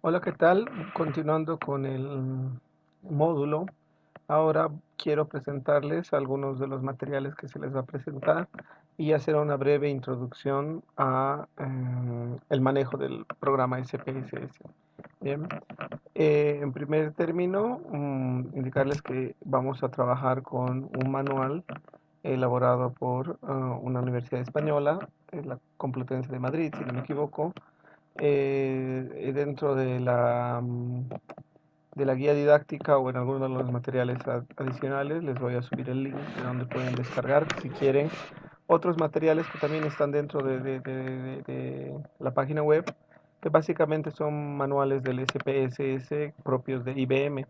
Hola, ¿qué tal? Continuando con el módulo, ahora quiero presentarles algunos de los materiales que se les va a presentar y hacer una breve introducción a el manejo del programa SPSS. Bien, en primer término, indicarles que vamos a trabajar con un manual elaborado por una universidad española, la Complutense de Madrid, si no me equivoco, dentro de la guía didáctica o en algunos de los materiales adicionales les voy a subir el link de donde pueden descargar si quieren otros materiales que también están dentro de la página web, que básicamente son manuales del SPSS propios de IBM,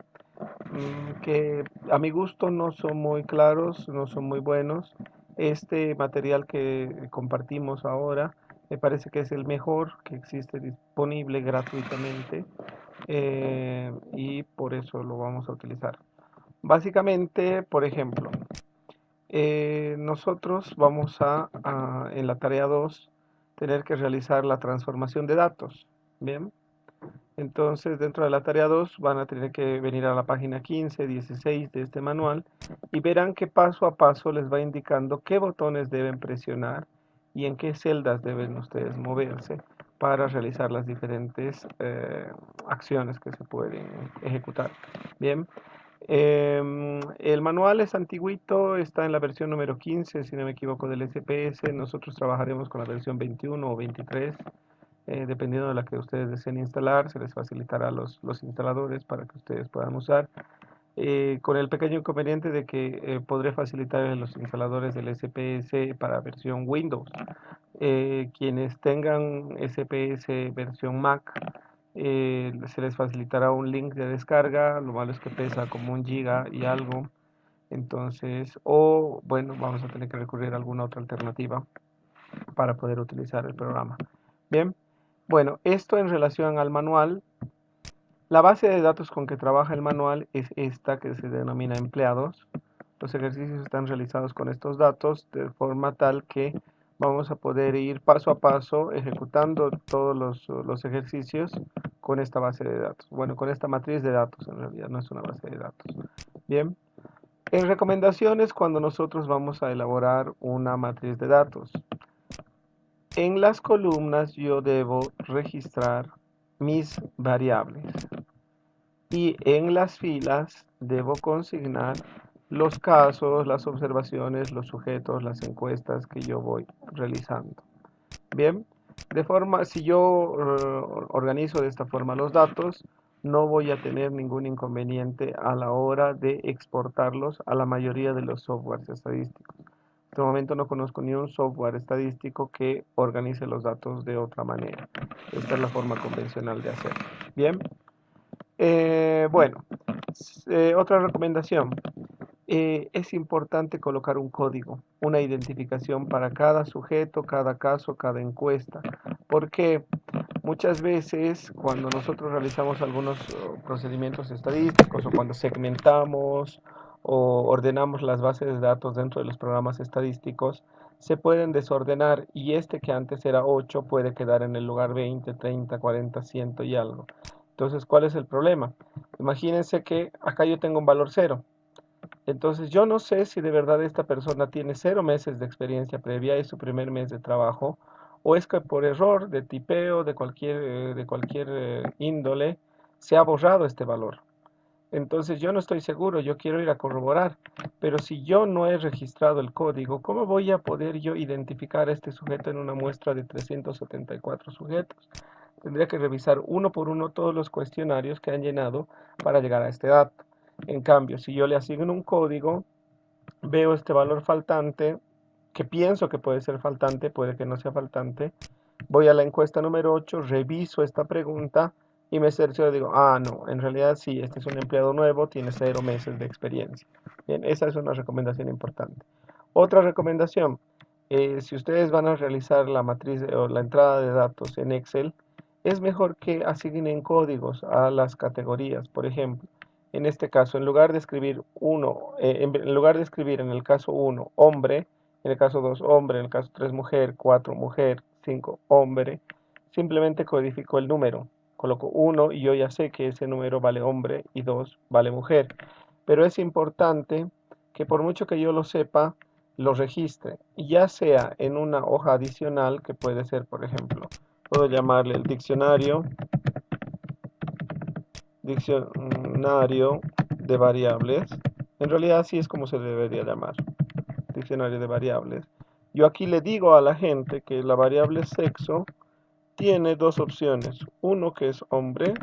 que a mi gusto no son muy claros, no son muy buenos. Este material que compartimos ahora me parece que es el mejor que existe disponible gratuitamente, y por eso lo vamos a utilizar. Básicamente, por ejemplo, nosotros vamos en la tarea 2, tener que realizar la transformación de datos. Bien, entonces dentro de la tarea 2 van a tener que venir a la página 15, 16 de este manual y verán que paso a paso les va indicando qué botones deben presionar y en qué celdas deben ustedes moverse para realizar las diferentes acciones que se pueden ejecutar. Bien, el manual es antiguito, está en la versión número 15, si no me equivoco, del SPS. Nosotros trabajaremos con la versión 21 o 23, dependiendo de la que ustedes deseen instalar. Se les facilitará a los instaladores para que ustedes puedan usar. Con el pequeño inconveniente de que podré facilitar a los instaladores del SPS para versión Windows. Quienes tengan SPS versión Mac, se les facilitará un link de descarga. Lo malo es que pesa como 1 giga y algo. Entonces, o bueno, vamos a tener que recurrir a alguna otra alternativa para poder utilizar el programa. Bien, bueno, esto en relación al manual. La base de datos con que trabaja el manual es esta, que se denomina empleados. Los ejercicios están realizados con estos datos de forma tal que vamos a poder ir paso a paso ejecutando todos los ejercicios con esta base de datos. Bueno, con esta matriz de datos, en realidad no es una base de datos. Bien, en recomendaciones cuando nosotros vamos a elaborar una matriz de datos. En las columnas yo debo registrar mis variables y en las filas debo consignar los casos, las observaciones, los sujetos, las encuestas que yo voy realizando. Bien, de forma, si yo organizo de esta forma los datos, no voy a tener ningún inconveniente a la hora de exportarlos a la mayoría de los softwares estadísticos. En este momento no conozco ni un software estadístico que organice los datos de otra manera. Esta es la forma convencional de hacerlo. Bien, bueno, otra recomendación. Es importante colocar un código, una identificación para cada sujeto, cada caso, cada encuesta, porque muchas veces cuando nosotros realizamos algunos procedimientos estadísticos o cuando segmentamos o ordenamos las bases de datos dentro de los programas estadísticos, se pueden desordenar y este que antes era 8 puede quedar en el lugar 20, 30, 40, 100 y algo. Entonces, ¿cuál es el problema? Imagínense que acá yo tengo un valor 0. Entonces yo no sé si de verdad esta persona tiene 0 meses de experiencia previa, es su primer mes de trabajo, o es que por error de tipeo, de cualquier índole, se ha borrado este valor. Entonces yo no estoy seguro, yo quiero ir a corroborar, pero si yo no he registrado el código, ¿cómo voy a poder yo identificar a este sujeto en una muestra de 374 sujetos? Tendría que revisar uno por uno todos los cuestionarios que han llenado para llegar a este dato. En cambio, si yo le asigno un código, veo este valor faltante, que pienso que puede ser faltante, puede que no sea faltante, voy a la encuesta número 8, reviso esta pregunta y me cercioro y digo, ah, no, en realidad sí, este es un empleado nuevo, tiene 0 meses de experiencia. Bien, esa es una recomendación importante. Otra recomendación, si ustedes van a realizar la matriz o la entrada de datos en Excel, es mejor que asignen códigos a las categorías. Por ejemplo, en este caso, en lugar de escribir en lugar de escribir en el caso 1 hombre, en el caso 2 hombre, en el caso 3 mujer, 4 mujer, 5 hombre, simplemente codifico el número. coloco 1 y yo ya sé que ese número vale hombre y 2 vale mujer. Pero es importante que por mucho que yo lo sepa, lo registre, ya sea en una hoja adicional que puede ser, por ejemplo, puedo llamarle el diccionario de variables. En realidad así es como se debería llamar, diccionario de variables. Yo aquí le digo a la gente que la variable sexo tiene dos opciones, uno que es hombre,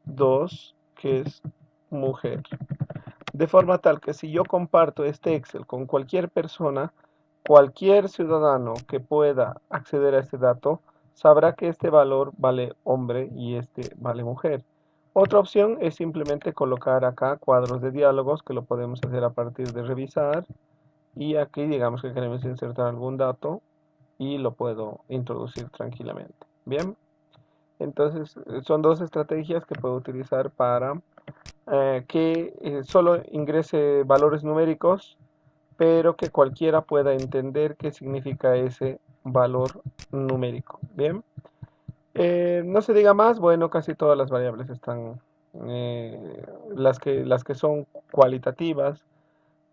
dos que es mujer. De forma tal que si yo comparto este Excel con cualquier persona, cualquier ciudadano que pueda acceder a este dato, sabrá que este valor vale hombre y este vale mujer. Otra opción es simplemente colocar acá cuadros de diálogos que lo podemos hacer a partir de revisar y aquí digamos que queremos insertar algún dato y lo puedo introducir tranquilamente. Bien, entonces son dos estrategias que puedo utilizar para que solo ingrese valores numéricos, pero que cualquiera pueda entender qué significa ese valor numérico. Bien, no se diga más, bueno, casi todas las variables están, las que son cualitativas,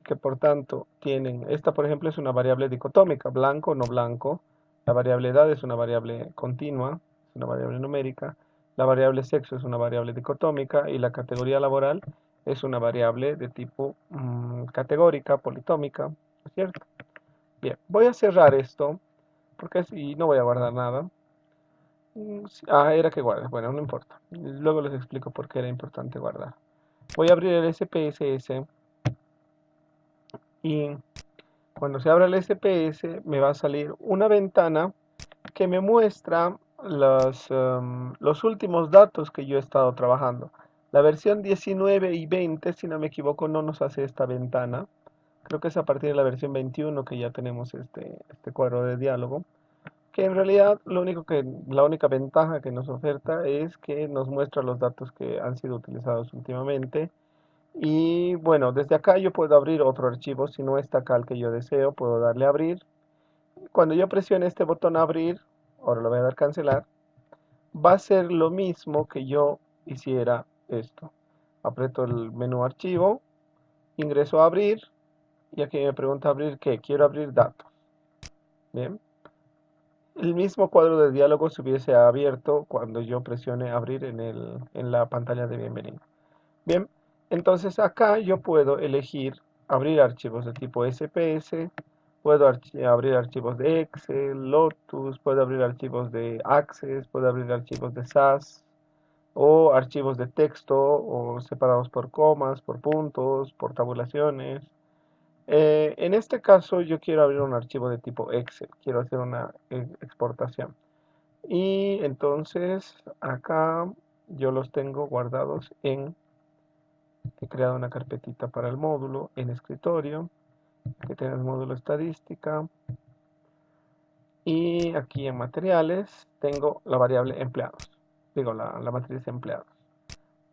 que por tanto tienen, esta por ejemplo es una variable dicotómica, blanco, no blanco, la variable edad es una variable continua, es una variable numérica, la variable sexo es una variable dicotómica y la categoría laboral es una variable de tipo categórica, politómica, ¿es cierto? Bien, voy a cerrar esto, porque así no voy a guardar nada. Era que guarde, bueno, no importa. Luego les explico por qué era importante guardar. Voy a abrir el SPSS y cuando se abra el SPS me va a salir una ventana que me muestra los últimos datos que yo he estado trabajando. La versión 19 y 20, si no me equivoco, no nos hace esta ventana. Creo que es a partir de la versión 21 que ya tenemos este cuadro de diálogo. Que en realidad la única ventaja que nos oferta es que nos muestra los datos que han sido utilizados últimamente. Y bueno, desde acá yo puedo abrir otro archivo. Si no está acá el que yo deseo, puedo darle a abrir. Cuando yo presione este botón abrir, ahora lo voy a dar cancelar, va a ser lo mismo que yo hiciera esto. Aprieto el menú archivo, ingreso a abrir y aquí me pregunta abrir qué, quiero abrir datos. Bien, el mismo cuadro de diálogo se hubiese abierto cuando yo presione abrir en la pantalla de bienvenido. Bien, entonces acá yo puedo elegir abrir archivos de tipo SPS, puedo abrir archivos de Excel, Lotus, puedo abrir archivos de Access, puedo abrir archivos de SAS, o archivos de texto, o separados por comas, por puntos, por tabulaciones. En este caso yo quiero abrir un archivo de tipo Excel, quiero hacer una exportación. Y entonces acá yo los tengo guardados he creado una carpetita para el módulo en escritorio, que tiene el módulo estadística. Y aquí en materiales tengo la variable empleados, digo la matriz empleados.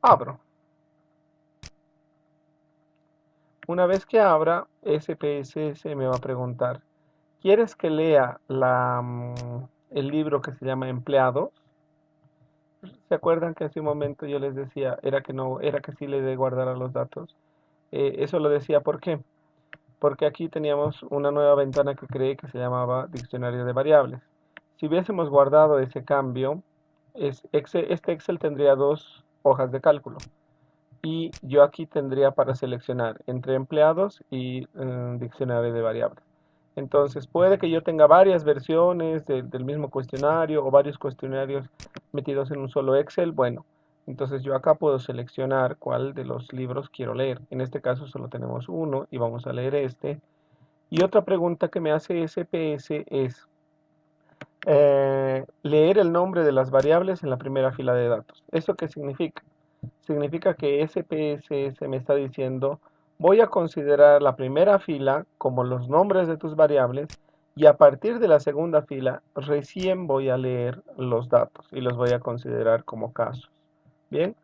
Abro. Una vez que abra, SPSS me va a preguntar, ¿quieres que lea el libro que se llama Empleados? ¿Se acuerdan que hace un momento yo les decía, era que no, era que sí le de guardar a los datos? Eso lo decía, ¿por qué? Porque aquí teníamos una nueva ventana que creé que se llamaba Diccionario de Variables. Si hubiésemos guardado ese cambio, este Excel tendría dos hojas de cálculo. Y yo aquí tendría para seleccionar entre empleados y diccionario de variables. Entonces puede que yo tenga varias versiones del mismo cuestionario o varios cuestionarios metidos en un solo Excel. Bueno, entonces yo acá puedo seleccionar cuál de los libros quiero leer. En este caso solo tenemos uno y vamos a leer este. Y otra pregunta que me hace SPS es leer el nombre de las variables en la primera fila de datos. ¿Eso qué significa? Significa que SPSS me está diciendo, voy a considerar la primera fila como los nombres de tus variables y a partir de la segunda fila recién voy a leer los datos y los voy a considerar como casos. Bien,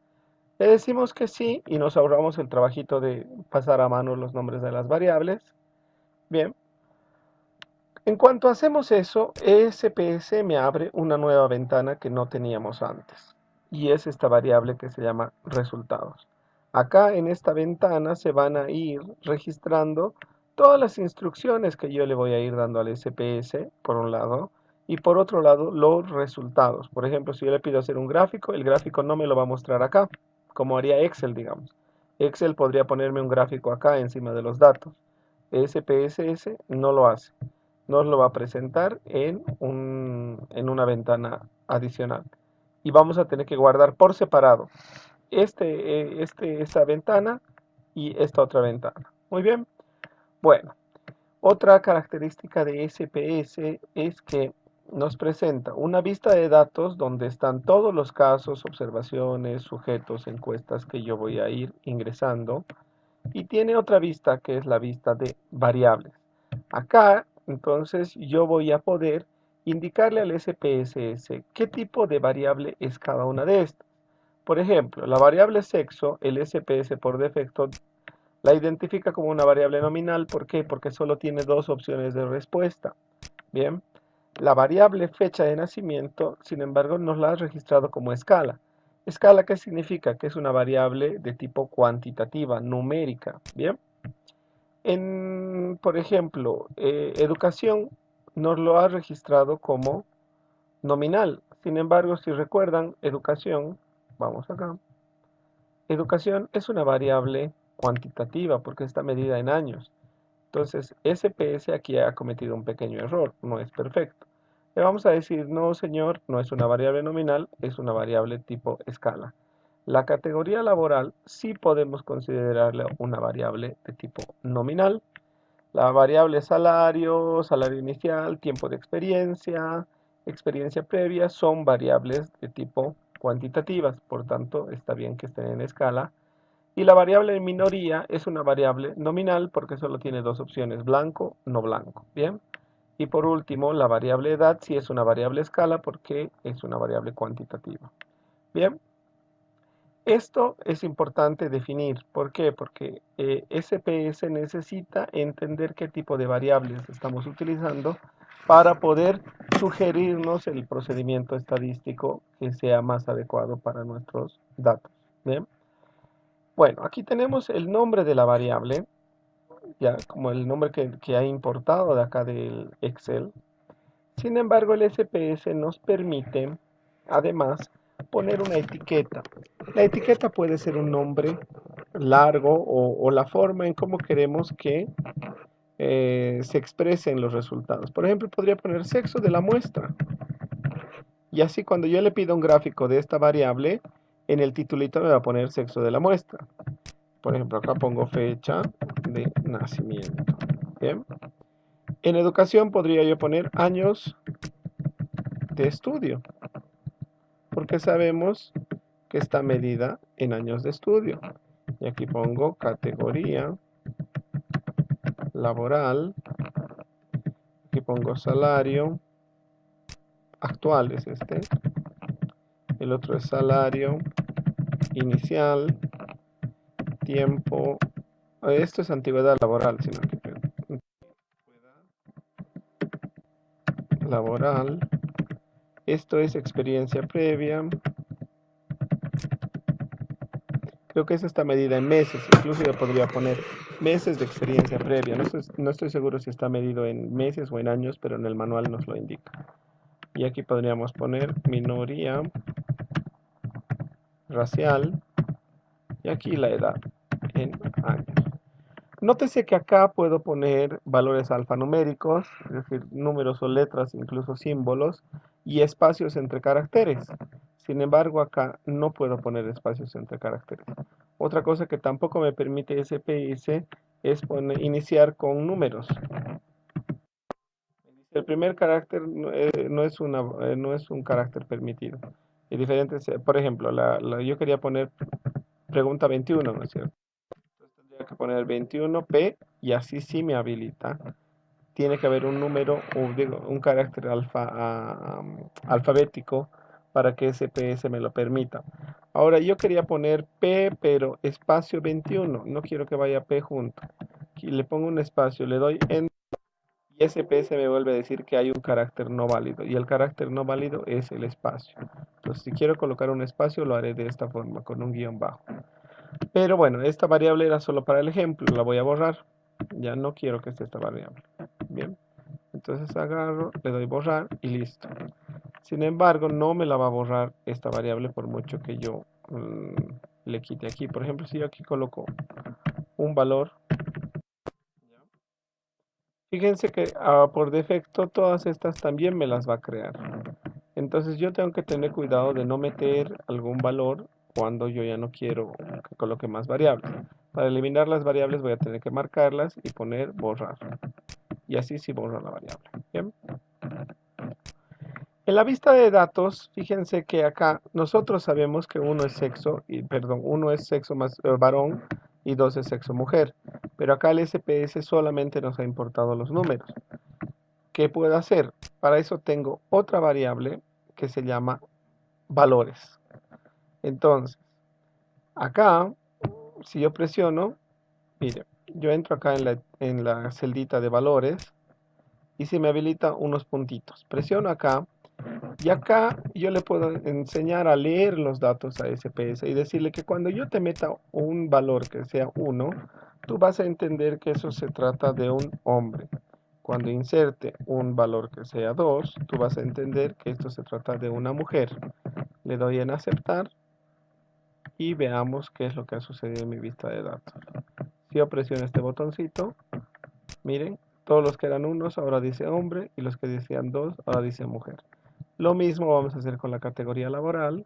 le decimos que sí y nos ahorramos el trabajito de pasar a mano los nombres de las variables. Bien, En cuanto hacemos eso, SPS me abre una nueva ventana que no teníamos antes. Y es esta variable que se llama resultados. Acá en esta ventana se van a ir registrando todas las instrucciones que yo le voy a ir dando al SPS, por un lado, y por otro lado, los resultados. Por ejemplo, si yo le pido hacer un gráfico, el gráfico no me lo va a mostrar acá, como haría Excel, digamos. Excel podría ponerme un gráfico acá encima de los datos. SPSS no lo hace, nos lo va a presentar en una ventana adicional. Y vamos a tener que guardar por separado esta ventana y esta otra ventana. Muy bien. Bueno, otra característica de SPS es que nos presenta una vista de datos donde están todos los casos, observaciones, sujetos, encuestas que yo voy a ir ingresando. Y tiene otra vista que es la vista de variables. Acá, entonces, yo voy a poder indicarle al SPSS qué tipo de variable es cada una de estas. Por ejemplo, la variable sexo, el SPS por defecto la identifica como una variable nominal. ¿Por qué? Porque solo tiene dos opciones de respuesta. Bien. La variable fecha de nacimiento, sin embargo, nos la ha registrado como escala. ¿Escala qué significa? Que es una variable de tipo cuantitativa, numérica. Bien. Por ejemplo, educación nos lo ha registrado como nominal. Sin embargo, si recuerdan, educación, vamos acá, educación es una variable cuantitativa porque está medida en años. Entonces, SPS aquí ha cometido un pequeño error, no es perfecto. Le vamos a decir, no señor, no es una variable nominal, es una variable tipo escala. La categoría laboral sí podemos considerarla una variable de tipo nominal. La variable salario, salario inicial, tiempo de experiencia, experiencia previa son variables de tipo cuantitativas, por tanto está bien que estén en escala. Y la variable minoría es una variable nominal porque solo tiene dos opciones, blanco, no blanco. Bien. Y por último, la variable edad sí es una variable escala porque es una variable cuantitativa. Bien. Esto es importante definir. ¿Por qué? Porque SPS necesita entender qué tipo de variables estamos utilizando para poder sugerirnos el procedimiento estadístico que sea más adecuado para nuestros datos. ¿Bien? Bueno, aquí tenemos el nombre de la variable, ya como el nombre que ha importado de acá del Excel. Sin embargo, el SPS nos permite, además, poner una etiqueta. La etiqueta puede ser un nombre largo o la forma en cómo queremos que se expresen los resultados. Por ejemplo, podría poner sexo de la muestra. Y así cuando yo le pido un gráfico de esta variable, en el titulito me va a poner sexo de la muestra. Por ejemplo, acá pongo fecha de nacimiento. Bien. En educación podría yo poner años de estudio, porque sabemos que está medida en años de estudio. Y aquí pongo categoría laboral, aquí pongo salario, actual es este, el otro es salario inicial, tiempo, esto es antigüedad laboral, sino que laboral, esto es experiencia previa, creo que esa está medida en meses, incluso yo podría poner meses de experiencia previa, no estoy seguro si está medido en meses o en años, pero en el manual nos lo indica. Y aquí podríamos poner minoría racial y aquí la edad en años. Nótese que acá puedo poner valores alfanuméricos, es decir, números o letras, incluso símbolos, y espacios entre caracteres. Sin embargo, acá no puedo poner espacios entre caracteres. Otra cosa que tampoco me permite SPS es iniciar con números. El primer carácter no es un carácter permitido. Y diferentes, por ejemplo, yo quería poner pregunta 21, ¿no es cierto? Entonces tendría que poner 21P y así sí me habilita. Tiene que haber un número, o digo, un carácter alfabético para que ese PS me lo permita. Ahora yo quería poner P, pero espacio 21. No quiero que vaya P junto. Aquí le pongo un espacio, le doy en Y SPS me vuelve a decir que hay un carácter no válido. Y el carácter no válido es el espacio. Entonces, si quiero colocar un espacio, lo haré de esta forma, con un guión bajo. Pero bueno, esta variable era solo para el ejemplo. La voy a borrar. Ya no quiero que esté esta variable. Bien. Entonces agarro, le doy borrar y listo. Sin embargo, no me la va a borrar esta variable por mucho que yo le quite aquí. Por ejemplo, si yo aquí coloco un valor, fíjense que por defecto todas estas también me las va a crear. Entonces yo tengo que tener cuidado de no meter algún valor cuando yo ya no quiero que coloque más variables. Para eliminar las variables voy a tener que marcarlas y poner borrar. Y así sí borra la variable. ¿Bien? En la vista de datos, fíjense que acá nosotros sabemos que uno es sexo varón y dos es sexo mujer. Pero acá el SPS solamente nos ha importado los números. ¿Qué puedo hacer? Para eso tengo otra variable que se llama valores. Entonces, acá, si yo presiono, mire, yo entro acá en la celdita de valores y se me habilita unos puntitos. Presiono acá y acá yo le puedo enseñar a leer los datos a SPS y decirle que cuando yo te meta un valor que sea 1, tú vas a entender que eso se trata de un hombre. Cuando inserte un valor que sea 2, tú vas a entender que esto se trata de una mujer. Le doy en aceptar y veamos qué es lo que ha sucedido en mi vista de datos. Si yo presiono este botoncito, miren, todos los que eran unos ahora dice hombre y los que decían 2 ahora dice mujer. Lo mismo vamos a hacer con la categoría laboral.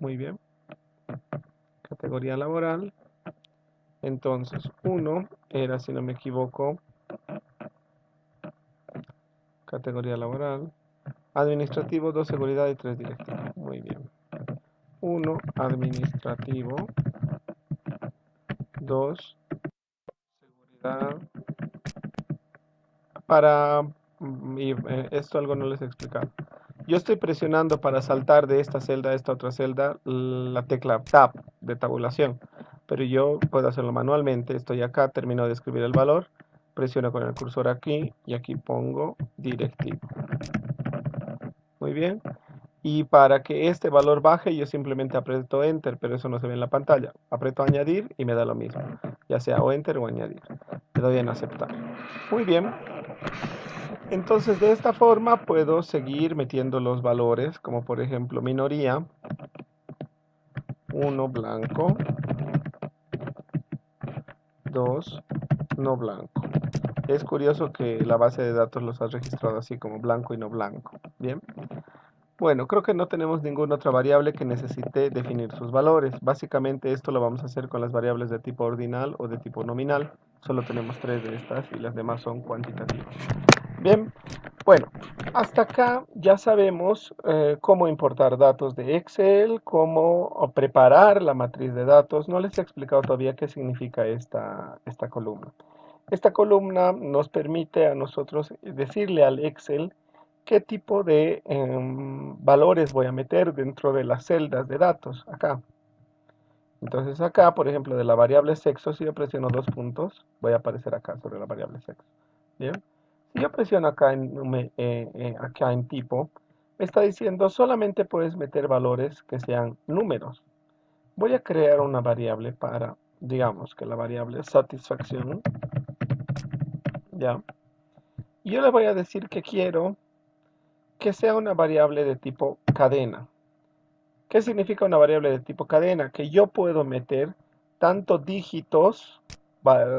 Muy bien. Categoría laboral. Entonces, 1 era, si no me equivoco, categoría laboral. Administrativo, 2 seguridad y 3 directivo. Muy bien. 1 administrativo, 2 seguridad. Esto algo no les he explicado. Yo estoy presionando para saltar de esta celda a esta otra celda la tecla Tab de tabulación, pero yo puedo hacerlo manualmente. Estoy acá, termino de escribir el valor, presiono con el cursor aquí y aquí pongo directivo. Muy bien. Y para que este valor baje, yo simplemente aprieto Enter, pero eso no se ve en la pantalla. Aprieto Añadir y me da lo mismo, ya sea o Enter o Añadir. Le doy en Aceptar. Muy bien. Entonces, de esta forma puedo seguir metiendo los valores, como por ejemplo minoría, 1 blanco, 2 no blanco. Es curioso que la base de datos los ha registrado así como blanco y no blanco. Bien. Bueno, creo que no tenemos ninguna otra variable que necesite definir sus valores. Básicamente esto lo vamos a hacer con las variables de tipo ordinal o de tipo nominal. Solo tenemos 3 de estas y las demás son cuantitativas. Bien, bueno, hasta acá ya sabemos cómo importar datos de Excel, cómo preparar la matriz de datos. No les he explicado todavía qué significa esta columna. Esta columna nos permite a nosotros decirle al Excel qué tipo de valores voy a meter dentro de las celdas de datos, acá. Entonces acá, por ejemplo, de la variable sexo, si yo presiono 2 puntos, voy a aparecer acá sobre la variable sexo. ¿Bien? Si yo presiono acá en tipo, me está diciendo solamente puedes meter valores que sean números. Voy a crear una variable para, digamos que la variable satisfacción, ¿ya? Y yo le voy a decir que quiero que sea una variable de tipo cadena. ¿Qué significa una variable de tipo cadena? Que yo puedo meter tanto dígitos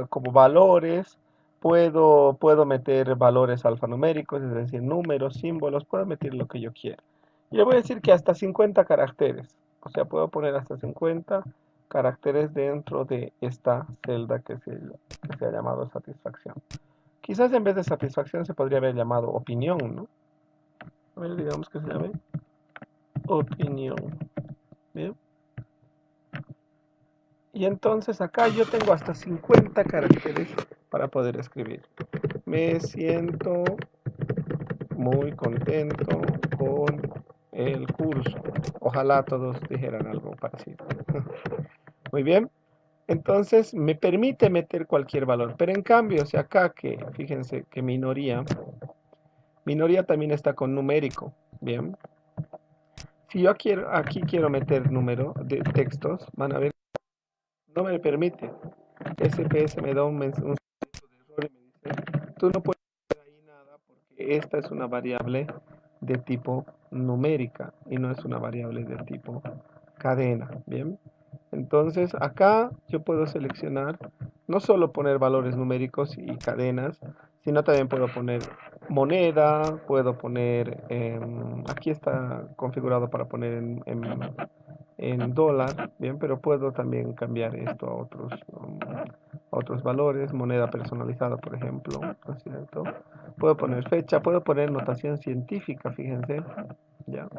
como valores, puedo meter valores alfanuméricos, es decir, números, símbolos, puedo meter lo que yo quiera. Y le voy a decir que hasta 50 caracteres, o sea, puedo poner hasta 50 caracteres dentro de esta celda que se ha llamado satisfacción. Quizás en vez de satisfacción se podría haber llamado opinión, ¿no? A ver, digamos que se llame opinión. Bien. Y entonces acá yo tengo hasta 50 caracteres para poder escribir. Me siento muy contento con el curso. Ojalá todos dijeran algo parecido. Muy bien. Entonces me permite meter cualquier valor. Pero en cambio, si acá que, fíjense que minoría también está con numérico. Bien. Si yo aquí quiero meter número de textos, van a ver, no me permite. SPS me da un error y me dice, tú no puedes hacer ahí nada porque esta es una variable de tipo numérica y no es una variable de tipo cadena. Bien. Entonces acá yo puedo seleccionar, no solo poner valores numéricos y cadenas, sino también puedo poner moneda, puedo poner, aquí está configurado para poner en dólar, bien, pero puedo también cambiar esto a otros valores, moneda personalizada, por ejemplo, ¿no es cierto? Puedo poner fecha, puedo poner notación científica, fíjense, ya.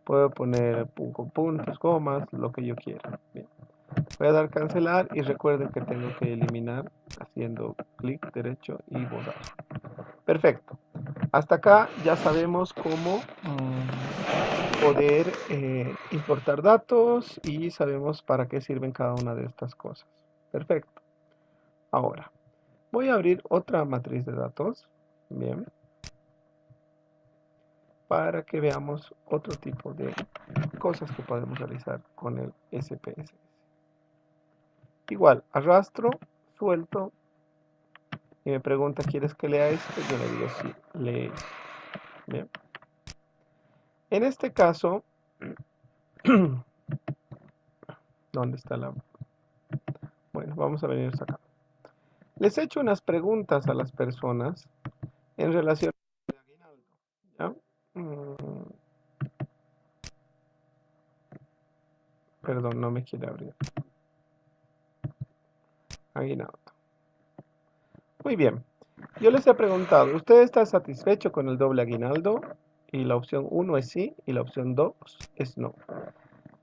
Puedo poner puntos, comas, lo que yo quiera. Bien. Voy a dar cancelar y recuerden que tengo que eliminar haciendo clic derecho y borrar. Perfecto. Hasta acá ya sabemos cómo poder importar datos y sabemos para qué sirven cada una de estas cosas. Perfecto. Ahora, voy a abrir otra matriz de datos. Bien. Para que veamos otro tipo de cosas que podemos realizar con el SPSS. Igual, arrastro, suelto y me pregunta, ¿quieres que lea esto? Yo le digo sí, lee. Bien. En este caso, ¿dónde está la...? Bueno, vamos a venir hasta acá. Les he hecho unas preguntas a las personas en relación al aguinaldo. ¿Ya? Perdón, no me quiere abrir. Aguinaldo. Muy bien. Yo les he preguntado, ¿usted está satisfecho con el doble aguinaldo? Y la opción 1 es sí y la opción 2 es no.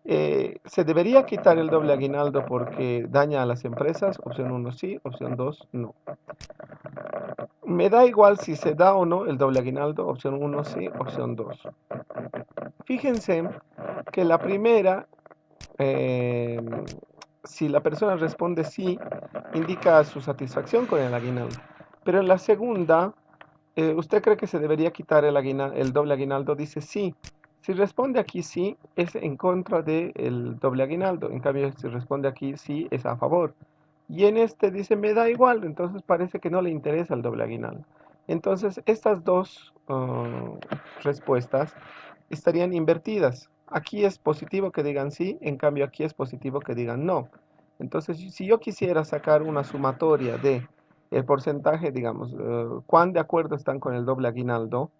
¿Se debería quitar el doble aguinaldo porque daña a las empresas? Opción 1 sí, opción 2 no. Me da igual si se da o no el doble aguinaldo, opción 1 sí, opción 2. Fíjense que la primera, eh, si la persona responde sí, indica su satisfacción con el aguinaldo. Pero en la segunda, ¿usted cree que se debería quitar el doble aguinaldo? Dice sí. Si responde aquí sí, es en contra del doble aguinaldo. En cambio, si responde aquí sí, es a favor. Y en este dice me da igual, entonces parece que no le interesa el doble aguinaldo. Entonces, estas dos respuestas estarían invertidas. Aquí es positivo que digan sí, en cambio aquí es positivo que digan no. Entonces, si yo quisiera sacar una sumatoria de el porcentaje, digamos, cuán de acuerdo están con el doble aguinaldo,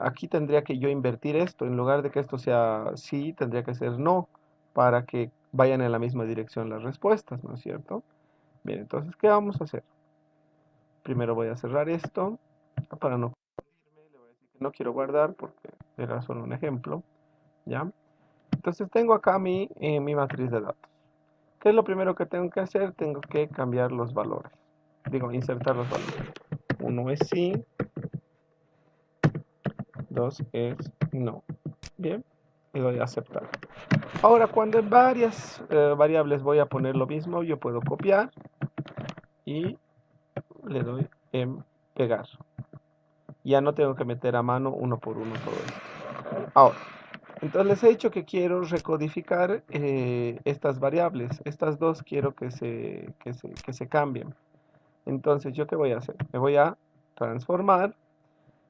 aquí tendría que yo invertir esto. En lugar de que esto sea sí, tendría que ser no, para que vayan en la misma dirección las respuestas, ¿no es cierto? Bien, entonces, ¿qué vamos a hacer? Primero voy a cerrar esto, para no confundirme, le voy a decir que no quiero guardar porque era solo un ejemplo, ¿ya? Entonces tengo acá mi matriz de datos. ¿Qué es lo primero que tengo que hacer? Tengo que cambiar los valores. Digo, insertar los valores. 1 es sí, 2 es no. Bien, le doy a aceptar. Ahora, cuando en varias variables voy a poner lo mismo, yo puedo copiar y le doy en pegar. Ya no tengo que meter a mano uno por uno todo esto. Ahora, entonces les he dicho que quiero recodificar estas variables. Estas dos quiero que se cambien. Entonces, ¿yo qué voy a hacer? Me voy a transformar.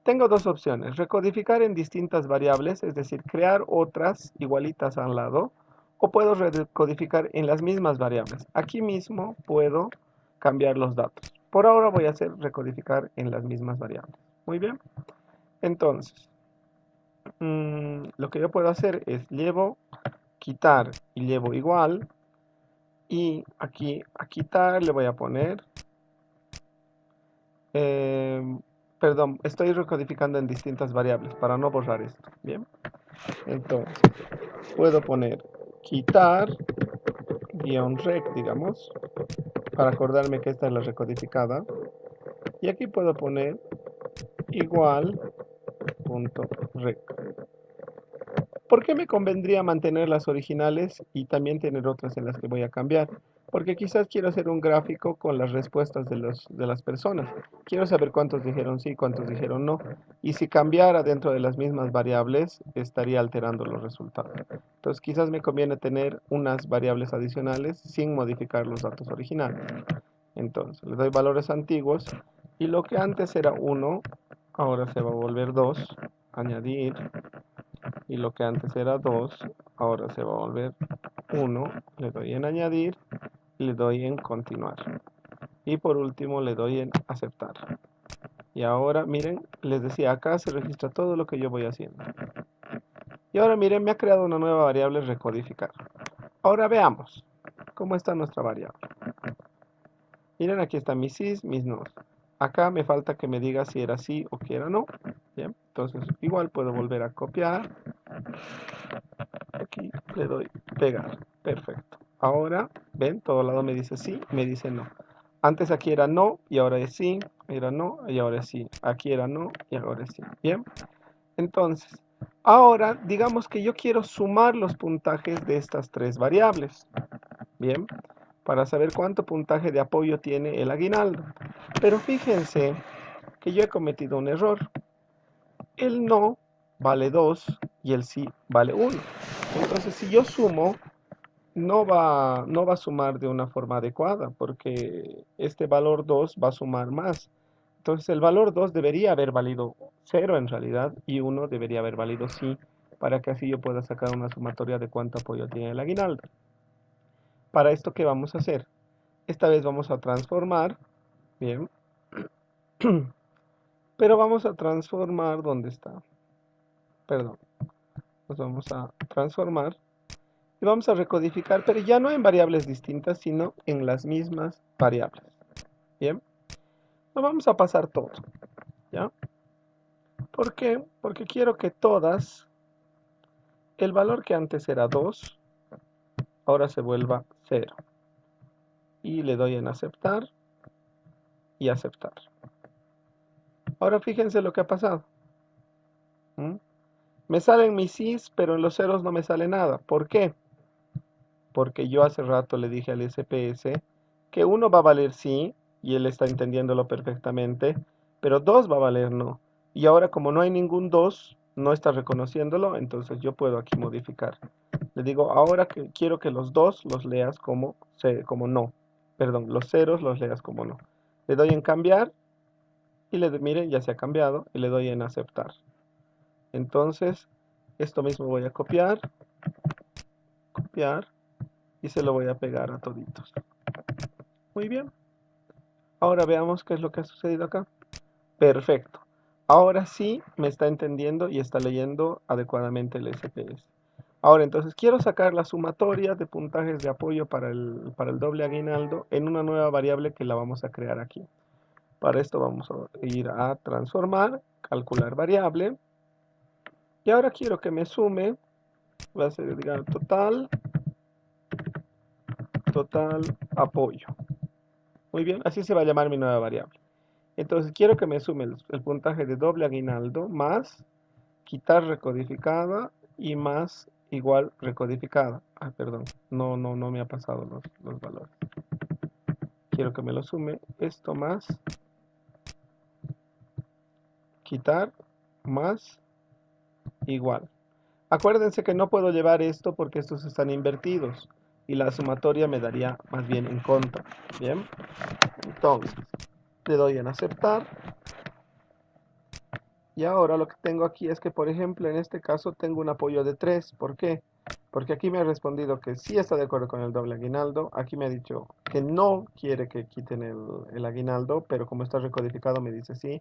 Tengo dos opciones. Recodificar en distintas variables, es decir, crear otras igualitas al lado. O puedo recodificar en las mismas variables. Aquí mismo puedo cambiar los datos. Por ahora voy a hacer recodificar en las mismas variables. Muy bien. Entonces, lo que yo puedo hacer es llevo, quitar y llevo igual. Y aquí a quitar le voy a poner, perdón, estoy recodificando en distintas variables para no borrar esto. Bien, entonces puedo poner quitar guión rec, digamos, para acordarme que esta es la recodificada. Y aquí puedo poner igual punto rec. ¿Por qué me convendría mantener las originales y también tener otras en las que voy a cambiar? Porque quizás quiero hacer un gráfico con las respuestas de las personas. Quiero saber cuántos dijeron sí, cuántos dijeron no. Y si cambiara dentro de las mismas variables, estaría alterando los resultados. Entonces quizás me conviene tener unas variables adicionales sin modificar los datos originales. Entonces le doy valores antiguos y lo que antes era 1, ahora se va a volver 2, añadir, y lo que antes era 2, ahora se va a volver 1, le doy en añadir y le doy en continuar. Y por último le doy en aceptar. Y ahora miren, les decía, acá se registra todo lo que yo voy haciendo. Y ahora miren, me ha creado una nueva variable recodificar. Ahora veamos cómo está nuestra variable. Miren, aquí están mis sís, mis nos. Acá me falta que me diga si era sí o que era no. Bien, entonces igual puedo volver a copiar. Aquí le doy pegar. Perfecto. Ahora, ven, todo lado me dice sí, me dice no. Antes aquí era no y ahora es sí, era no y ahora es sí. Aquí era no y ahora es sí. Bien, entonces, ahora digamos que yo quiero sumar los puntajes de estas tres variables. Bien, para saber cuánto puntaje de apoyo tiene el aguinaldo. Pero fíjense que yo he cometido un error. El no vale 2 y el sí vale 1. Entonces, si yo sumo, no va a sumar de una forma adecuada, porque este valor 2 va a sumar más. Entonces, el valor 2 debería haber valido 0 en realidad, y 1 debería haber valido sí, para que así yo pueda sacar una sumatoria de cuánto apoyo tiene el aguinaldo. Para esto, ¿qué vamos a hacer? Esta vez vamos a transformar, bien, pero vamos a transformar, ¿dónde está? Perdón, nos vamos a transformar y vamos a recodificar, pero ya no en variables distintas, sino en las mismas variables. Bien, lo vamos a pasar todo, ¿ya? ¿Por qué? Porque quiero que todas, el valor que antes era 2, ahora se vuelva 0. Y le doy en aceptar y aceptar. Ahora fíjense lo que ha pasado. ¿Mm? Me salen mis sís, pero en los ceros no me sale nada. ¿Por qué? Porque yo hace rato le dije al SPS que 1 va a valer sí, y él está entendiéndolo perfectamente, pero 2 va a valer no. Y ahora como no hay ningún 2, no está reconociéndolo, entonces yo puedo aquí modificar. Le digo, ahora que quiero que los 2 los leas como no. Perdón, los ceros los leas como no. Le doy en cambiar y miren, ya se ha cambiado, y le doy en aceptar. Entonces, esto mismo voy a copiar, y se lo voy a pegar a toditos. Muy bien. Ahora veamos qué es lo que ha sucedido acá. Perfecto. Ahora sí me está entendiendo y está leyendo adecuadamente el SPS. Ahora entonces quiero sacar la sumatoria de puntajes de apoyo para el doble aguinaldo en una nueva variable que la vamos a crear aquí. Para esto vamos a ir a transformar, calcular variable. Y ahora quiero que me sume, va a ser, digamos, total apoyo. Muy bien, así se va a llamar mi nueva variable. Entonces quiero que me sume el puntaje de doble aguinaldo más quitar recodificada y más igual recodificada. Ah, perdón, no me ha pasado los valores. Quiero que me lo sume esto más quitar más igual. Acuérdense que no puedo llevar esto porque estos están invertidos y la sumatoria me daría más bien en contra. Bien, entonces le doy en aceptar. Y ahora lo que tengo aquí es que, por ejemplo, en este caso tengo un apoyo de 3. ¿Por qué? Porque aquí me ha respondido que sí está de acuerdo con el doble aguinaldo. Aquí me ha dicho que no quiere que quiten el aguinaldo, pero como está recodificado me dice sí.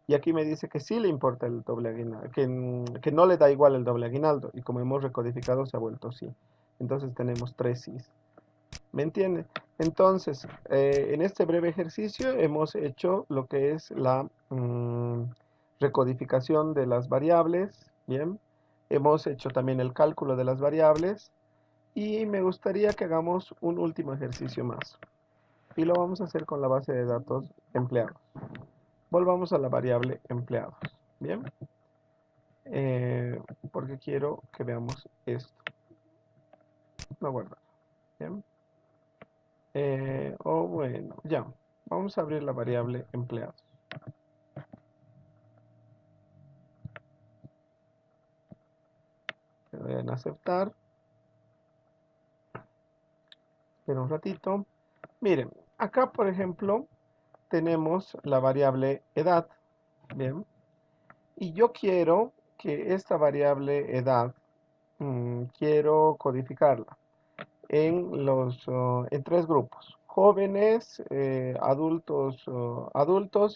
Y aquí me dice que sí le importa el doble aguinaldo, que no le da igual el doble aguinaldo. Y como hemos recodificado se ha vuelto sí. Entonces tenemos 3 sí. ¿Me entiende? Entonces, en este breve ejercicio hemos hecho lo que es la recodificación de las variables, ¿bien? Hemos hecho también el cálculo de las variables y me gustaría que hagamos un último ejercicio más. Y lo vamos a hacer con la base de datos empleados. Volvamos a la variable empleados, ¿bien? Porque quiero que veamos esto. No guardar, ¿bien? O bueno, ya. Vamos a abrir la variable empleados. Le doy en aceptar. Espera un ratito. Miren, acá por ejemplo tenemos la variable edad. Bien. Y yo quiero que esta variable edad, quiero codificarla en tres grupos. Jóvenes, adultos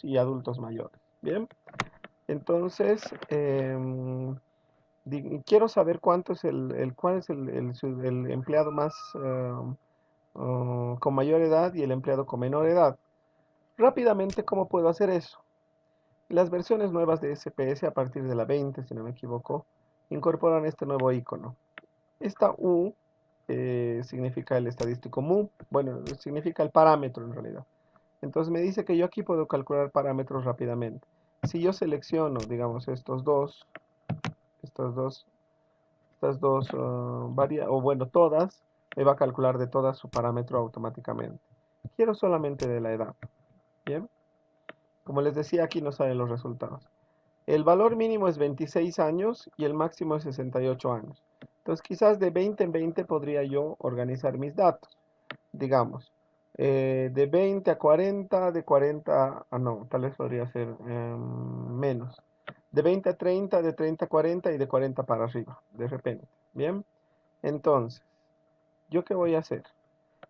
y adultos mayores. Bien. Entonces, quiero saber cuánto es cuál es el empleado más con mayor edad y el empleado con menor edad. Rápidamente, ¿cómo puedo hacer eso? Las versiones nuevas de SPS a partir de la 20, si no me equivoco, incorporan este nuevo icono. Esta U significa el estadístico mu, bueno, significa el parámetro en realidad. Entonces me dice que yo aquí puedo calcular parámetros rápidamente. Si yo selecciono, digamos, estas dos, o bueno, todas, me va a calcular de todas su parámetro automáticamente. Quiero solamente de la edad. Bien, como les decía, aquí nos salen los resultados. El valor mínimo es 26 años y el máximo es 68 años. Entonces, quizás de 20 en 20 podría yo organizar mis datos. Digamos, de 20 a 40, de 40 a no, tal vez podría ser menos. De 20 a 30, de 30 a 40 y de 40 para arriba, de repente. Bien, entonces, ¿yo qué voy a hacer?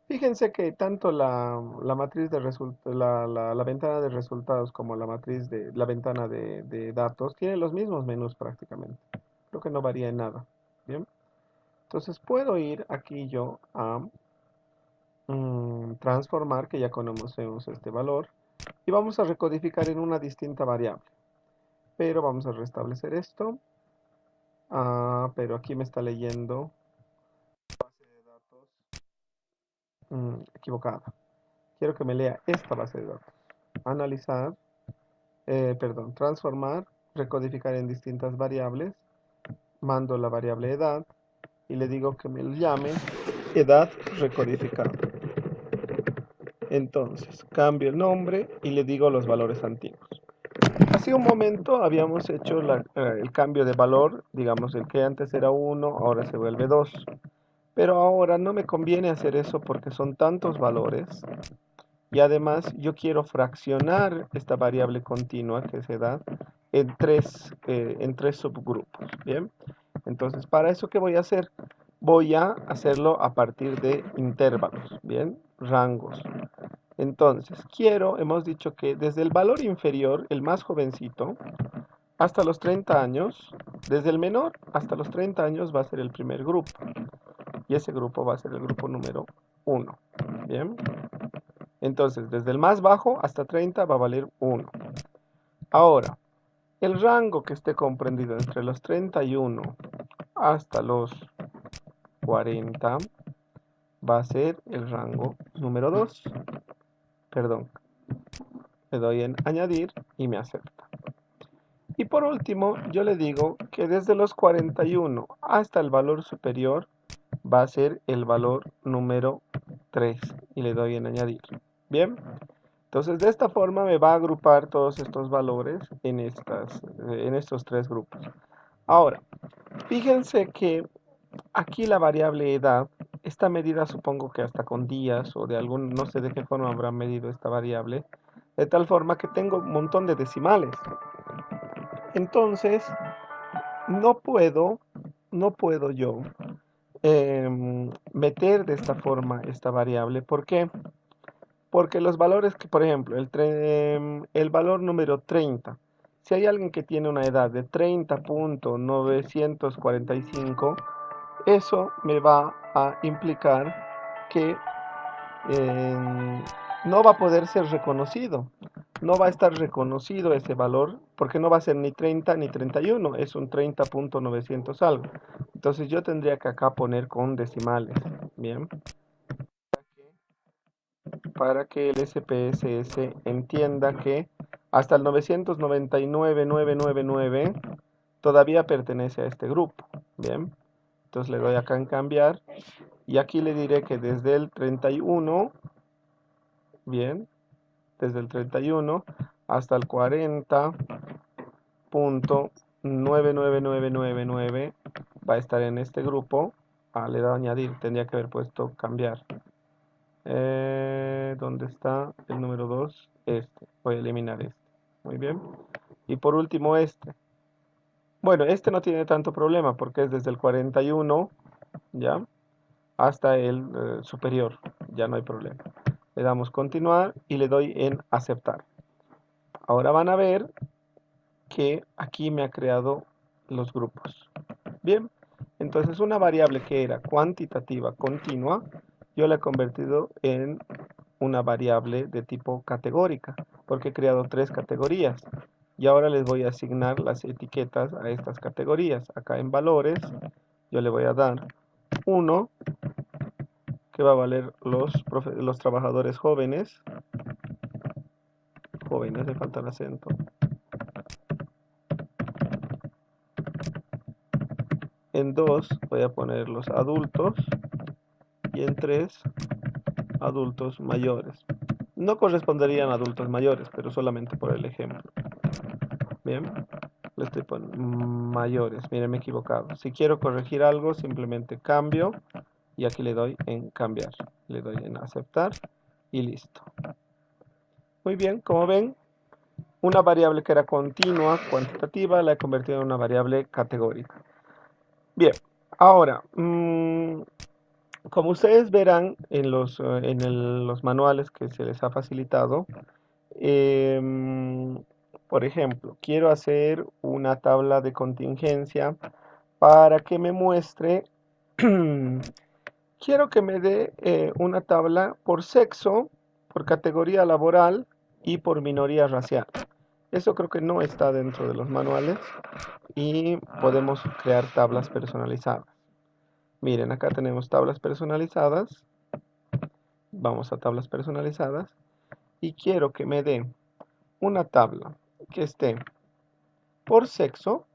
Fíjense que tanto la matriz de la ventana de resultados como la matriz de la ventana de datos tienen los mismos menús prácticamente. Creo que no varía en nada. Bien. Entonces puedo ir aquí yo a transformar, que ya conocemos este valor, y vamos a recodificar en una distinta variable. Pero vamos a restablecer esto. Pero aquí me está leyendo base de datos equivocada. Quiero que me lea esta base de datos. Analizar, perdón, transformar, recodificar en distintas variables, mando la variable edad y le digo que me llame edad recodificada. Entonces, cambio el nombre y le digo los valores antiguos. Hace un momento habíamos hecho el cambio de valor, digamos el que antes era 1, ahora se vuelve 2. Pero ahora no me conviene hacer eso porque son tantos valores. Y además yo quiero fraccionar esta variable continua, que es edad, en tres subgrupos. Bien, entonces para eso, ¿qué voy a hacer? Voy a hacerlo a partir de intervalos, bien, rangos. Entonces hemos dicho que desde el valor inferior, el más jovencito, hasta los 30 años, desde el menor hasta los 30 años va a ser el primer grupo. Y ese grupo va a ser el grupo número 1. Bien. Entonces, desde el más bajo hasta 30 va a valer 1. Ahora, el rango que esté comprendido entre los 31 hasta los 40 va a ser el rango número 2. Perdón, le doy en añadir y me acepta. Y por último, yo le digo que desde los 41 hasta el valor superior va a ser el valor número 3 y le doy en añadir. Bien. Entonces, de esta forma me va a agrupar todos estos valores en estos tres grupos. Ahora, fíjense que aquí la variable edad está medida, supongo que hasta con días o no sé de qué forma habrá medido esta variable, de tal forma que tengo un montón de decimales. Entonces, no puedo yo meter de esta forma esta variable. ¿Por qué? Porque los valores que, por ejemplo, el valor número 30, si hay alguien que tiene una edad de 30.945, eso me va a implicar que no va a poder ser reconocido. No va a estar reconocido ese valor porque no va a ser ni 30 ni 31, es un 30.900 algo. Entonces yo tendría que acá poner con decimales. Bien. Para que el SPSS entienda que hasta el 999.999 todavía pertenece a este grupo. Bien, entonces le doy acá en cambiar y aquí le diré que desde el 31 bien, desde el 31 hasta el 40.99999 va a estar en este grupo. Le he dado a añadir, tendría que haber puesto cambiar. ¿Dónde está el número 2? Este, voy a eliminar este. Muy bien. Y por último este. Bueno, este no tiene tanto problema porque es desde el 41, ¿ya? Hasta el superior, ya no hay problema. Le damos continuar y le doy en aceptar. Ahora van a ver que aquí me ha creado los grupos. Bien, entonces una variable que era cuantitativa continua, yo la he convertido en una variable de tipo categórica, porque he creado 3 categorías. Y ahora les voy a asignar las etiquetas a estas categorías. Acá en valores, yo le voy a dar 1, que va a valer los trabajadores jóvenes. Jóvenes, le falta el acento. En 2 voy a poner los adultos. Y en 3, adultos mayores. No corresponderían a adultos mayores, pero solamente por el ejemplo. Bien, le estoy poniendo mayores. Miren, me he equivocado. Si quiero corregir algo, simplemente cambio. Y aquí le doy en cambiar. Le doy en aceptar. Y listo. Muy bien, como ven, una variable que era continua, cuantitativa, la he convertido en una variable categórica. Bien, ahora, como ustedes verán en los manuales que se les ha facilitado, por ejemplo, quiero hacer una tabla de contingencia para que me muestre, quiero que me dé una tabla por sexo, por categoría laboral y por minoría racial. Eso creo que no está dentro de los manuales y podemos crear tablas personalizadas. Miren, acá tenemos tablas personalizadas. Vamos a tablas personalizadas y quiero que me dé una tabla que esté por sexo,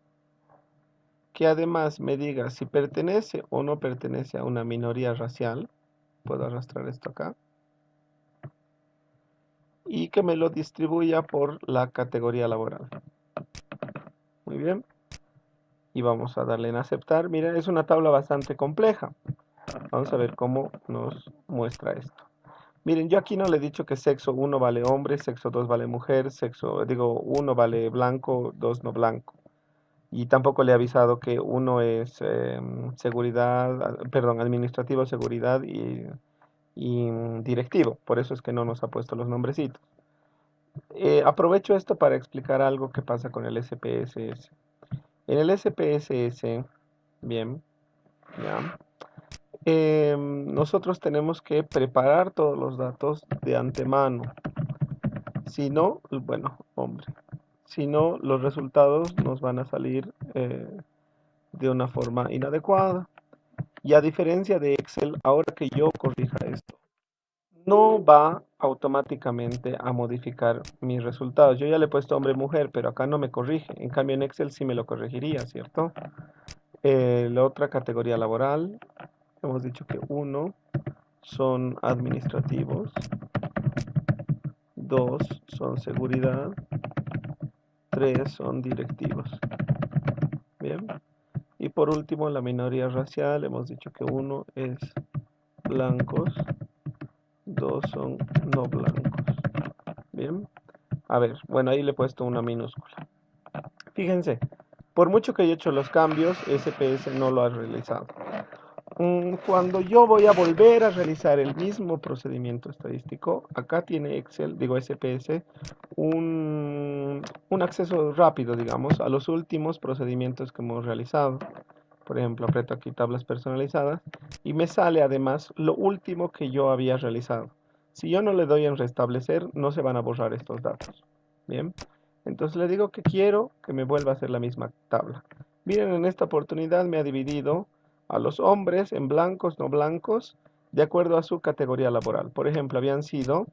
que además me diga si pertenece o no pertenece a una minoría racial. Puedo arrastrar esto acá. Y que me lo distribuya por la categoría laboral. Muy bien. Y vamos a darle en aceptar. Miren, es una tabla bastante compleja. Vamos a ver cómo nos muestra esto. Miren, yo aquí no le he dicho que sexo 1 vale hombre, sexo 2 vale mujer, digo 1 vale blanco, 2 no blanco. Y tampoco le he avisado que uno es administrativo, seguridad y directivo. Por eso es que no nos ha puesto los nombrecitos. Aprovecho esto para explicar algo que pasa con el SPSS. En el SPSS, bien, ya, nosotros tenemos que preparar todos los datos de antemano. Si no, bueno, hombre, si no, los resultados nos van a salir de una forma inadecuada. Y a diferencia de Excel, ahora que yo corrija esto, no va automáticamente a modificar mis resultados. Yo ya le he puesto hombre-mujer, pero acá no me corrige. En cambio en Excel sí me lo corregiría, ¿cierto? La otra categoría laboral, hemos dicho que 1 son administrativos, 2 son seguridad, 3 son directivos. Bien. Y por último, la minoría racial, hemos dicho que 1 es blancos, 2 son no blancos. Bien. A ver, bueno, ahí le he puesto una minúscula. Fíjense, por mucho que haya hecho los cambios, SPS no lo ha realizado. Cuando yo voy a volver a realizar el mismo procedimiento estadístico, acá tiene Excel, digo SPS, un acceso rápido, digamos, a los últimos procedimientos que hemos realizado. Por ejemplo, aprieto aquí tablas personalizadas y me sale además lo último que yo había realizado. Si yo no le doy en restablecer, no se van a borrar estos datos. Bien, entonces le digo que quiero que me vuelva a hacer la misma tabla. Miren, en esta oportunidad me ha dividido a los hombres en blancos, no blancos, de acuerdo a su categoría laboral. Por ejemplo, habían sido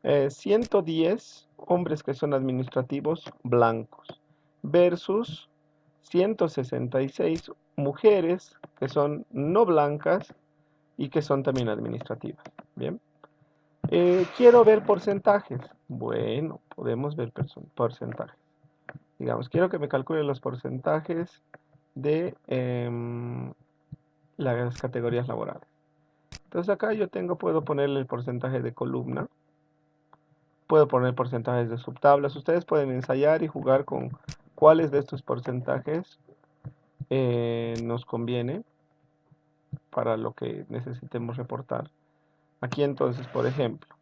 110 hombres que son administrativos blancos versus 166 mujeres que son no blancas y que son también administrativas. Bien. Quiero ver porcentajes. Bueno, podemos ver porcentajes. Digamos, quiero que me calcule los porcentajes de las categorías laborales. Entonces acá yo puedo ponerle el porcentaje de columna, puedo poner porcentajes de subtablas. Ustedes pueden ensayar y jugar con cuáles de estos porcentajes nos conviene para lo que necesitemos reportar. Aquí entonces, por ejemplo,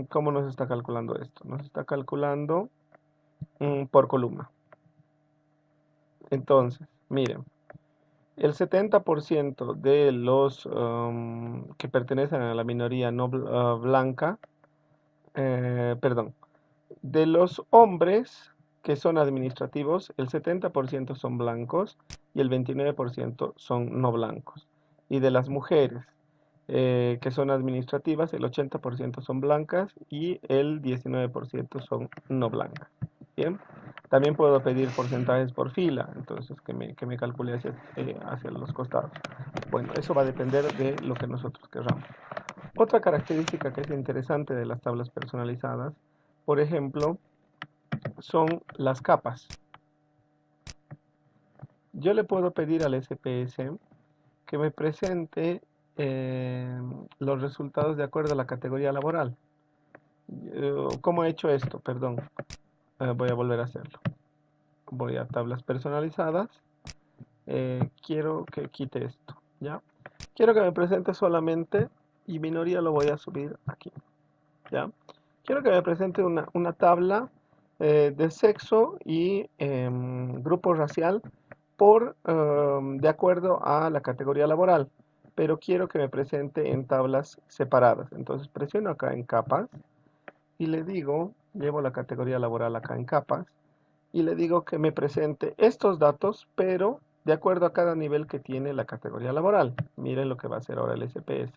¿cómo nos está calculando esto? Nos está calculando por columna. Entonces, miren, el 70% de los que pertenecen a la minoría no blanca, perdón, de los hombres que son administrativos, el 70% son blancos y el 29% son no blancos. Y de las mujeres que son administrativas, el 80% son blancas y el 19% son no blancas. Bien, también puedo pedir porcentajes por fila, entonces que me calcule hacia los costados. Bueno, eso va a depender de lo que nosotros queramos. Otra característica que es interesante de las tablas personalizadas, por ejemplo, son las capas. Yo le puedo pedir al SPS que me presente los resultados de acuerdo a la categoría laboral. ¿Cómo he hecho esto? Perdón, voy a volver a hacerlo. Voy a tablas personalizadas. Quiero que quite esto, ¿ya? Quiero que me presente solamente, y minoría lo voy a subir aquí, ¿ya? Quiero que me presente una tabla de sexo y grupo racial de acuerdo a la categoría laboral, pero quiero que me presente en tablas separadas. Entonces presiono acá en capas y le digo, llevo la categoría laboral acá en capas y le digo que me presente estos datos, pero de acuerdo a cada nivel que tiene la categoría laboral. Miren lo que va a hacer ahora el SPS.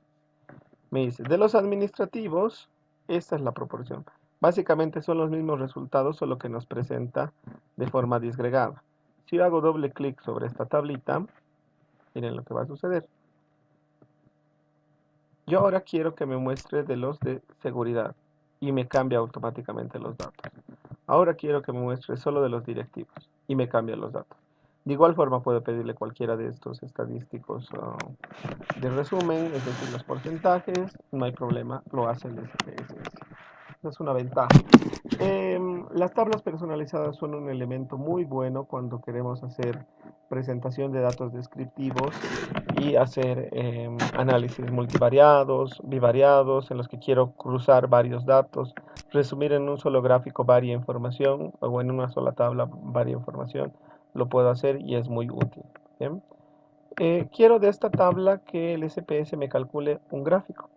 Me dice, de los administrativos, esta es la proporción. Básicamente son los mismos resultados, solo que nos presenta de forma disgregada. Si yo hago doble clic sobre esta tablita, miren lo que va a suceder. Yo ahora quiero que me muestre de los de seguridad y me cambia automáticamente los datos. Ahora quiero que me muestre solo de los directivos y me cambia los datos. De igual forma puedo pedirle cualquiera de estos estadísticos de resumen, es decir, los porcentajes, no hay problema, lo hace el SPSS. Es una ventaja. Las tablas personalizadas son un elemento muy bueno cuando queremos hacer presentación de datos descriptivos y hacer análisis multivariados, bivariados, en los que quiero cruzar varios datos, resumir en un solo gráfico varia información o en una sola tabla varia información. Lo puedo hacer y es muy útil. ¿Bien? Quiero de esta tabla que el SPS me calcule un gráfico.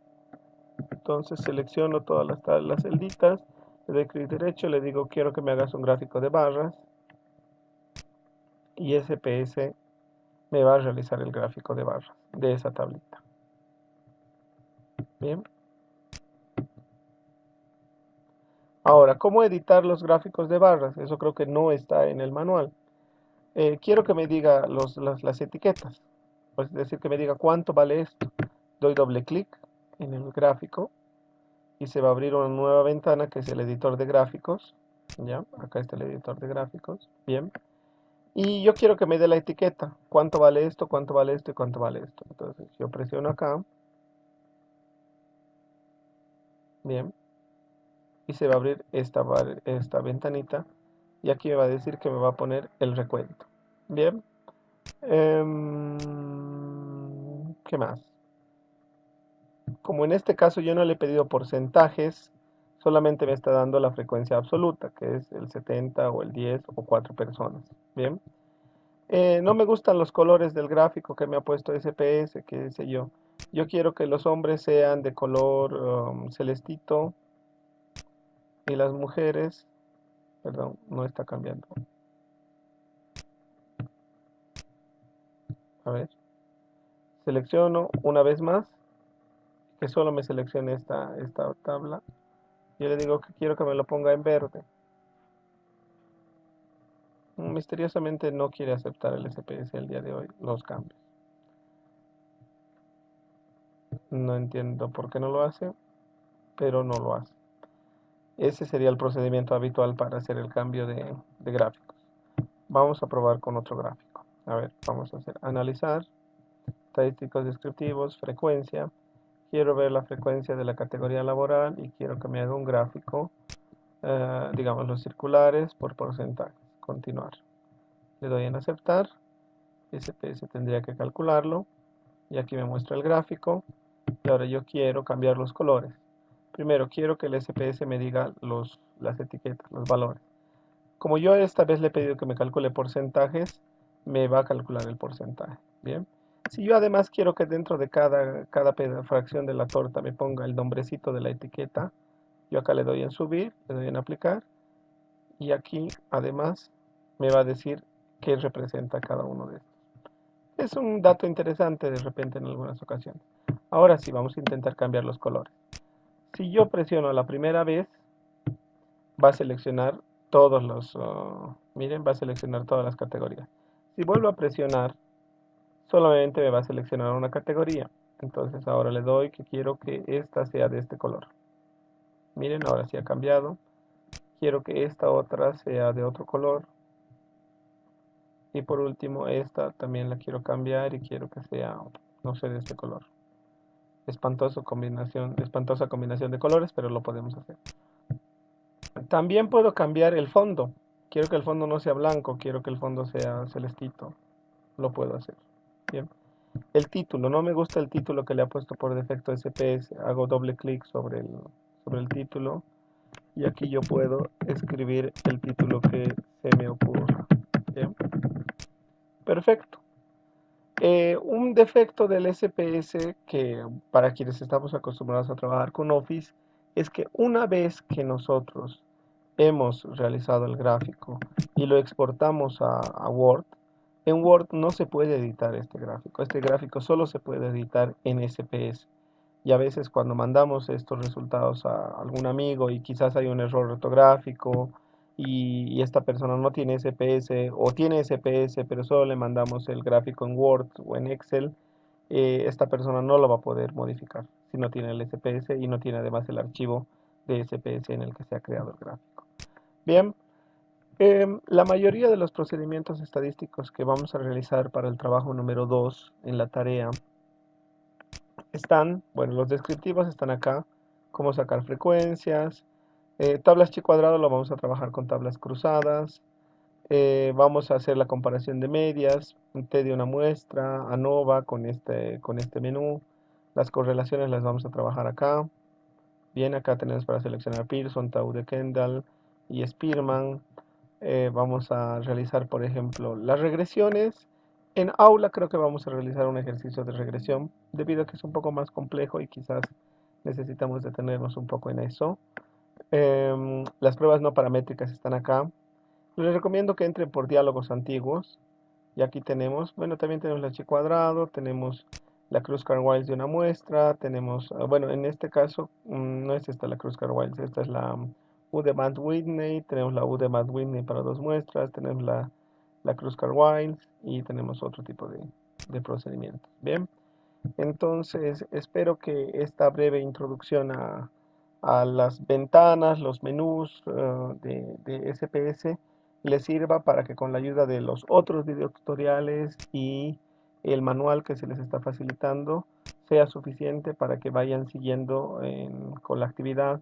Entonces selecciono todas las celditas, le doy clic derecho, le digo quiero que me hagas un gráfico de barras y SPS me va a realizar el gráfico de barras de esa tablita. Bien. Ahora, ¿cómo editar los gráficos de barras? Eso creo que no está en el manual. Quiero que me diga las etiquetas, es decir, que me diga cuánto vale esto. Doy doble clic en el gráfico y se va a abrir una nueva ventana que es el editor de gráficos. Ya, acá está el editor de gráficos. Bien. Y yo quiero que me dé la etiqueta. ¿Cuánto vale esto? ¿Cuánto vale esto? ¿Y cuánto vale esto? Entonces yo presiono acá. Bien. Y se va a abrir esta ventanita. Y aquí me va a decir que me va a poner el recuento. Bien. ¿Qué más? Como en este caso yo no le he pedido porcentajes, solamente me está dando la frecuencia absoluta, que es el 70 o el 10 o 4 personas. Bien. No me gustan los colores del gráfico que me ha puesto SPS, qué sé yo. Yo quiero que los hombres sean de color celestito y las mujeres, perdón, no está cambiando. A ver, selecciono una vez más, que solo me seleccione esta tabla. Yo le digo que quiero que me lo ponga en verde. Misteriosamente no quiere aceptar el SPS el día de hoy, los cambios. No entiendo por qué no lo hace. pero no lo hace. Ese sería el procedimiento habitual para hacer el cambio de gráficos. Vamos a probar con otro gráfico. A ver, vamos a hacer analizar, estadísticos descriptivos, frecuencia. Quiero ver la frecuencia de la categoría laboral y quiero que me haga un gráfico, digamos los circulares por porcentaje. Continuar. Le doy en aceptar. SPS tendría que calcularlo. Y aquí me muestra el gráfico. Y ahora yo quiero cambiar los colores. Primero quiero que el SPS me diga las etiquetas, los valores. Como yo esta vez le he pedido que me calcule porcentajes, me va a calcular el porcentaje. Bien. Si yo además quiero que dentro de cada fracción de la torta me ponga el nombrecito de la etiqueta, yo acá le doy en subir, le doy en aplicar, y aquí además me va a decir qué representa cada uno de estos. Es un dato interesante de repente en algunas ocasiones. Ahora sí, vamos a intentar cambiar los colores. Si yo presiono la primera vez, va a seleccionar todos miren, va a seleccionar todas las categorías. Si vuelvo a presionar, solamente me va a seleccionar una categoría. Entonces ahora le doy que quiero que esta sea de este color. Miren, ahora sí ha cambiado. Quiero que esta otra sea de otro color. Y por último, esta también la quiero cambiar y quiero que sea, no sé, de este color. Espantosa combinación de colores, pero lo podemos hacer. También puedo cambiar el fondo. Quiero que el fondo no sea blanco, quiero que el fondo sea celestito. Lo puedo hacer. Bien. El título, no me gusta el título que le ha puesto por defecto SPS. Hago doble clic sobre el título y aquí yo puedo escribir el título que se me ocurra. Bien. Perfecto. Un defecto del SPS que para quienes estamos acostumbrados a trabajar con Office es que una vez que nosotros hemos realizado el gráfico y lo exportamos a Word, en Word no se puede editar este gráfico. Este gráfico solo se puede editar en SPS. Y a veces cuando mandamos estos resultados a algún amigo y quizás hay un error ortográfico y esta persona no tiene SPS o tiene SPS pero solo le mandamos el gráfico en Word o en Excel, esta persona no lo va a poder modificar si no tiene el SPS y no tiene además el archivo de SPS en el que se ha creado el gráfico. Bien, la mayoría de los procedimientos estadísticos que vamos a realizar para el trabajo número 2 en la tarea están, bueno, los descriptivos están acá, cómo sacar frecuencias, tablas chi cuadrado lo vamos a trabajar con tablas cruzadas, vamos a hacer la comparación de medias, T de una muestra, ANOVA con este menú, las correlaciones las vamos a trabajar acá, bien, acá tenemos para seleccionar Pearson, Tau de Kendall y Spearman. Vamos a realizar, por ejemplo, las regresiones. En aula creo que vamos a realizar un ejercicio de regresión, debido a que es un poco más complejo y quizás necesitamos detenernos un poco en eso. Las pruebas no paramétricas están acá. Les recomiendo que entren por diálogos antiguos. Y aquí tenemos, bueno, también tenemos la chi cuadrado, tenemos la Kruskal-Waltz de una muestra, tenemos, bueno, en este caso no es esta la Kruskal-Waltz, esta es la U de Matt Whitney, tenemos la U de Matt Whitney para dos muestras, tenemos la Kruskal-Waltz y tenemos otro tipo de procedimientos. Bien, entonces espero que esta breve introducción a las ventanas, los menús de SPS les sirva para que con la ayuda de los otros videotutoriales y el manual que se les está facilitando sea suficiente para que vayan siguiendo con la actividad.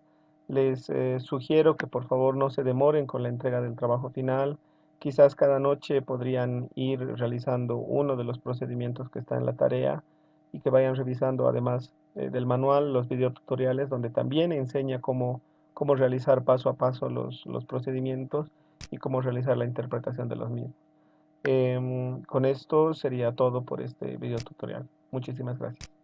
Les sugiero que por favor no se demoren con la entrega del trabajo final. Quizás cada noche podrían ir realizando uno de los procedimientos que está en la tarea y que vayan revisando además del manual los videotutoriales donde también enseña cómo realizar paso a paso los procedimientos y cómo realizar la interpretación de los mismos. Con esto sería todo por este video tutorial. Muchísimas gracias.